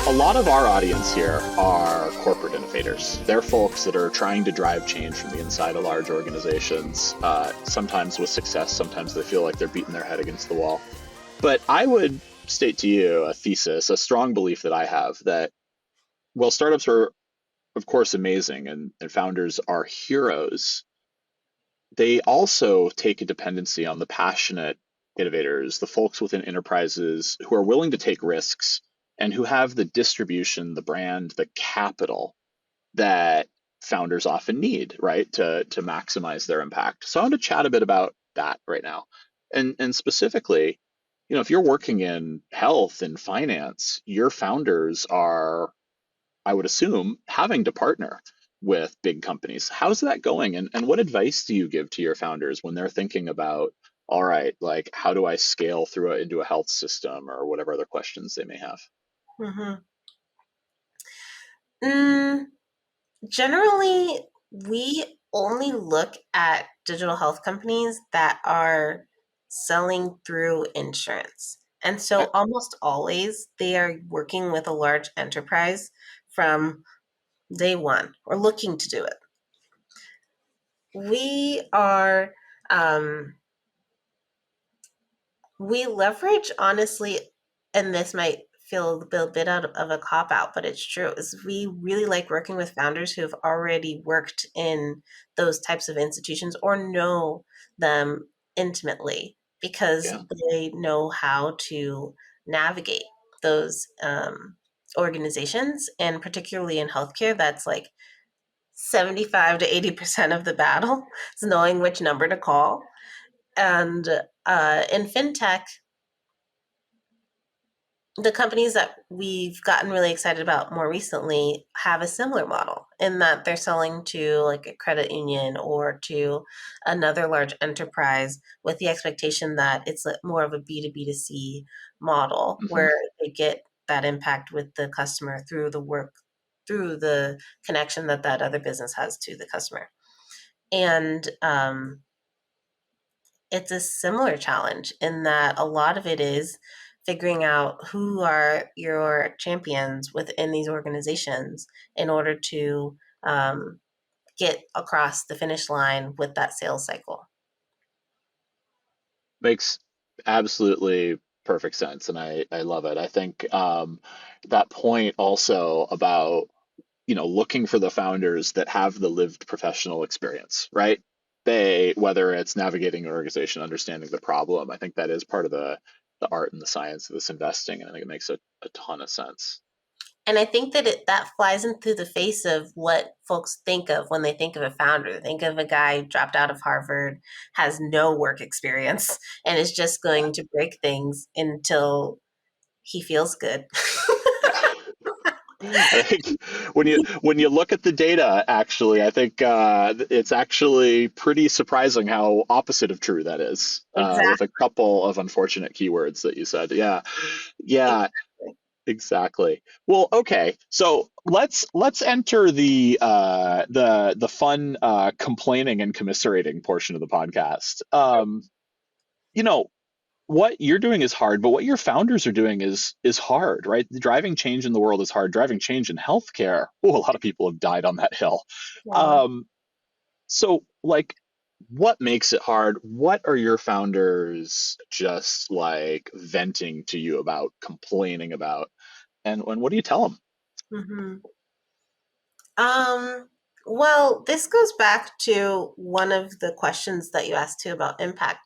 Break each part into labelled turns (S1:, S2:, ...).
S1: A lot of our audience here are corporate innovators. They're folks that are trying to drive change from the inside of large organizations, sometimes with success, sometimes they feel like they're beating their head against the wall. But I would state to you a thesis, a strong belief that I have that while startups are, of course, amazing and founders are heroes, they also take a dependency on the passionate innovators, the folks within enterprises who are willing to take risks and who have the distribution, the brand, the capital that founders often need, right, to maximize their impact. So I want to chat a bit about that right now. And specifically, if you're working in health and finance, your founders are, I would assume, having to partner with big companies. How's that going? And what advice do you give to your founders when they're thinking about, all right, like how do I scale through it into a health system or whatever other questions they may have?
S2: Mm-hmm. Mm, Generally, we only look at digital health companies that are selling through insurance. And
S1: Okay.
S2: so almost always they are working with a large enterprise from day one or looking to do it. We are, um, we leverage honestly, and this might feel a bit out of a cop out, but it's true, is we really like working with founders who have already worked in those types of institutions or know them intimately because
S1: Yeah.
S2: they know how to navigate those organizations. And particularly in healthcare, that's like 75 to 80% of the battle is knowing which number to call. And in fintech, the companies that we've gotten really excited about more recently have a similar model in that they're selling to like a credit union or to another large enterprise with the expectation that it's more of a B2B2C model
S1: Hmm.
S2: where they get that impact with the customer through the work, through the connection that that other business has to the customer. And it's a similar challenge in that a lot of it is figuring out who are your champions within these organizations in order to get across the finish line with that sales cycle.
S1: Makes absolutely perfect sense. And I love it. I think that point also about looking for the founders that have the lived professional experience, right? Whether it's navigating an organization, understanding the problem, I think that is part of the art and the science of this investing, and I think it makes a ton of sense.
S2: And I think that that flies into the face of what folks think of when they think of a founder. They think of a guy who dropped out of Harvard, has no work experience, and is just
S1: Yeah,
S2: going to break things until he feels good.
S1: yeah. I think when you look at the data, actually, I think it's actually pretty surprising how opposite of true that is, with a
S2: Exactly.
S1: couple of unfortunate keywords that you said. Yeah, yeah. Exactly. Well, okay. So let's enter the fun complaining and commiserating portion of the podcast. You know, what you're doing is hard, but what your founders are doing is hard, right? Driving change in the world is hard. Driving change in healthcare, oh, a lot of people have died on that hill.
S2: Yeah.
S1: Um, so like what makes it hard? What are your founders just like venting to you about, complaining about? And what do you tell them?
S2: hmm Um, well, this goes back to one of the questions that you asked too about impact.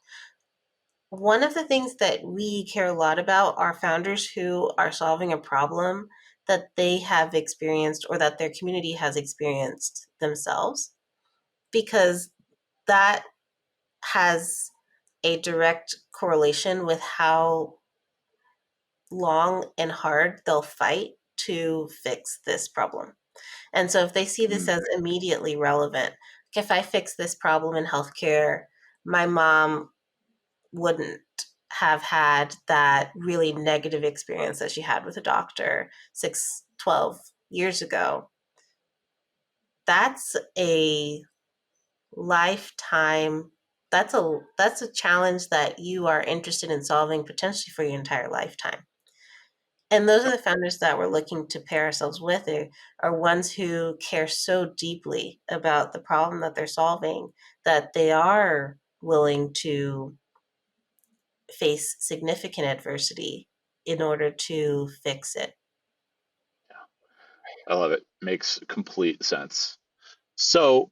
S2: One of the things that we care a lot about are founders who are solving a problem that they have experienced or that their community has experienced themselves, because that has a direct correlation with how long and hard they'll fight to fix this problem. And so if they see this
S1: Mm,
S2: as immediately relevant, like if I fix this problem in healthcare, my mom wouldn't have had that really negative experience that she had with a doctor 12 years ago. That's a lifetime, that's a challenge that you are interested in solving potentially for your entire lifetime. And those are
S1: Yep.
S2: the founders that we're looking to pair ourselves with are ones who care so deeply about the problem that they're solving that they are willing to face significant adversity in order to fix it.
S1: I love it. Makes complete sense. So,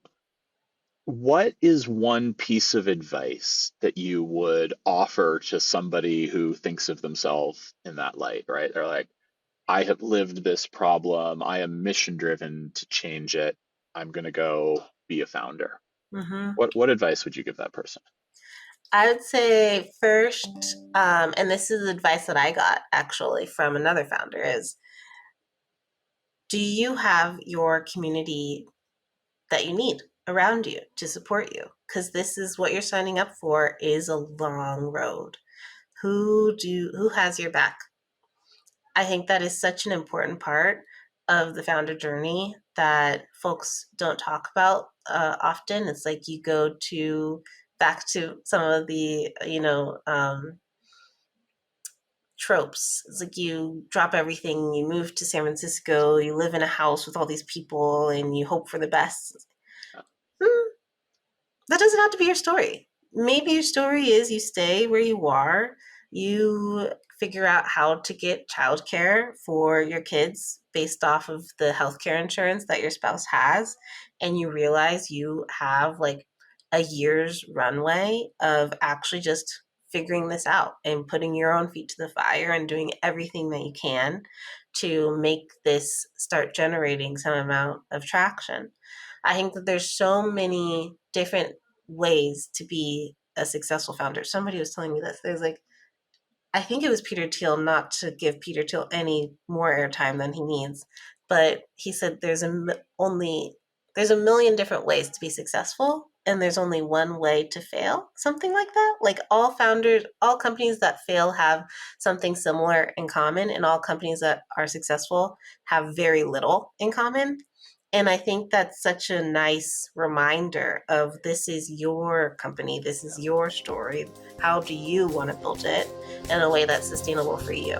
S1: what is one piece of advice that you would offer to somebody who thinks of themselves in that light, right? They're like, I have lived this problem. I am mission driven to change it. I'm going to go be a founder.
S2: Hmm.
S1: What advice would you give that person?
S2: I would say first, and this is advice that I got actually from another founder, is do you have your community that you need around you to support you? Because this is what you're signing up for is a long road. Who has your back? I think that is such an important part of the founder journey that folks don't talk about often. It's like you go to back to some of the tropes. It's like you drop everything, you move to San Francisco, you live in a house with all these people, and you hope for the best. Hmm, that doesn't have to be your story. Maybe your story is you stay where you are, you figure out how to get childcare for your kids based off of the healthcare insurance that your spouse has, and you realize you have like a year's runway of actually just figuring this out and putting your own feet to the fire and doing everything that you can to make this start generating some amount of traction. I think that there's so many different ways to be a successful founder. Somebody was telling me this. There's like, I think it was Peter Thiel, not to give Peter Thiel any more airtime than he needs, but he said there's a million different ways to be successful and there's only one way to fail, something like that. Like all founders, all companies that fail have something similar in common, and all companies that are successful have very little in common. And I think that's such a nice reminder of this is your company, this is your story. How do you want to build it in a way that's sustainable for you?